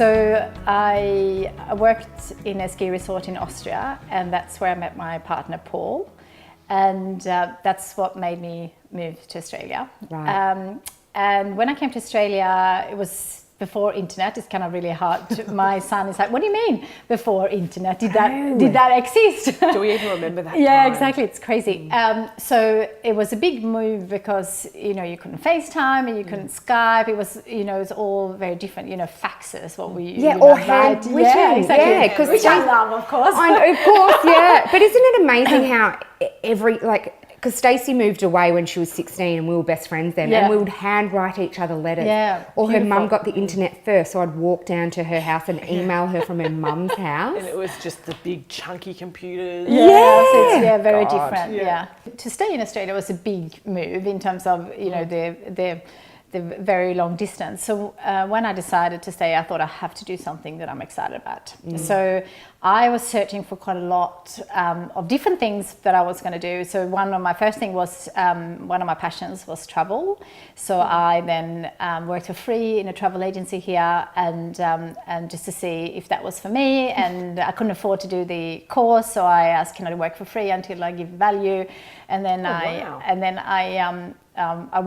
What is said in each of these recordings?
So I worked in a ski resort in Austria, and that's where I met my partner Paul, and that's what made me move to Australia. Right. And when I came to Australia, it was before internet. It's kind of really hard. My son is like, "What do you mean before internet? Did that exist?" Do we even remember that? Yeah, time? exactly. It's crazy. So it was a big move because you couldn't FaceTime and you couldn't Skype. It was it was all very different. Faxes. What we or handwritten. Yeah, exactly. Yeah, because which I love, of course. I know, of course, yeah. But isn't it amazing how because Stacey moved away when she was 16 and we were best friends then, and we would handwrite each other letters. Yeah, or beautiful. her mum got the internet first, so I'd walk down to her house and email her from her mum's house. And it was just the big chunky computers. Yeah, so it's very God, different. yeah. To stay in Australia was a big move in terms of the very long distance. So when I decided to stay, I thought I have to do something that I'm excited about. So I was searching for quite a lot of different things that I was going to do. So one of my passions was travel. So I then worked for free in a travel agency here, and just to see if that was for me. And I couldn't afford to do the course, so I asked, can I work for free until I give value? And then I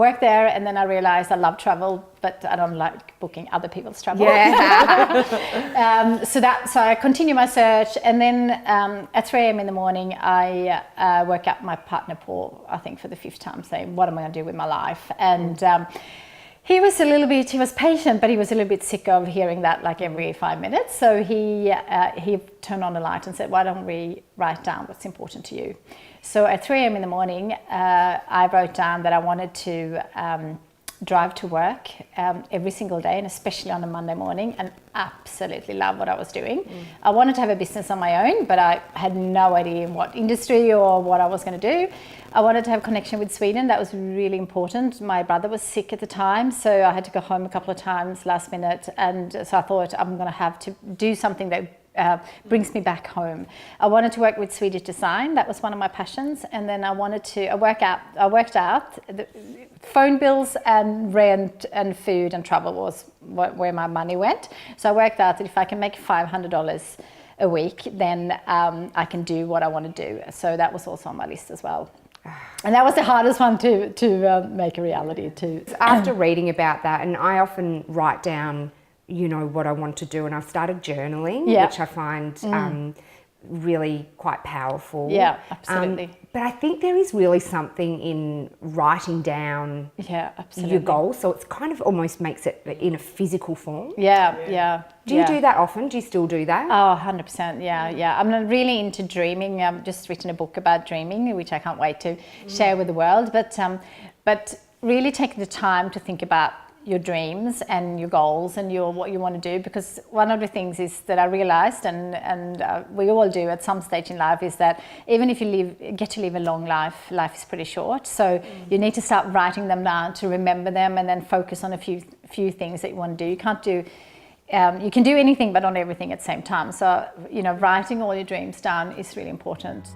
worked there, and then I realized I love travel, but I don't like booking other people's travel. Yeah. So I continue my search, and then at 3 a.m. in the morning, I woke up my partner Paul, I think for the 5th time, saying, "What am I going to do with my life?" And he was patient, but he was a little bit sick of hearing that like every 5 minutes. So he turned on the light and said, "Why don't we write down what's important to you?" So at 3 a.m. in the morning, I wrote down that I wanted to drive to work every single day, and especially on a Monday morning, and absolutely love what I was doing. I wanted to have a business on my own, but I had no idea in what industry or what I was going to do. I wanted to have a connection with Sweden. That was really important. My brother was sick at the time, so I had to go home a couple of times last minute, and so I thought I'm going to have to do something that brings me back home. I wanted to work with Swedish design. That was one of my passions. And then I worked out the phone bills and rent and food and travel was where my money went. So I worked out that if I can make $500 a week, then I can do what I want to do. So that was also on my list as well. And that was the hardest one to make a reality too. After reading about that, and I often write down what I want to do, and I've started journaling, which I find really quite powerful. Yeah, absolutely. But I think there is really something in writing down your goals, so it's kind of almost makes it in a physical form. Yeah. Do you do that often? Do you still do that? Oh, 100%, yeah. I'm really into dreaming. I've just written a book about dreaming, which I can't wait to share with the world. But really taking the time to think about your dreams and your goals and what you want to do, because one of the things is that I realized, and we all do at some stage in life, is that even if you get to live a long life is pretty short. So you need to start writing them down to remember them, and then focus on a few things that you want to do. You can't do you can do anything but not everything at the same time. So writing all your dreams down is really important.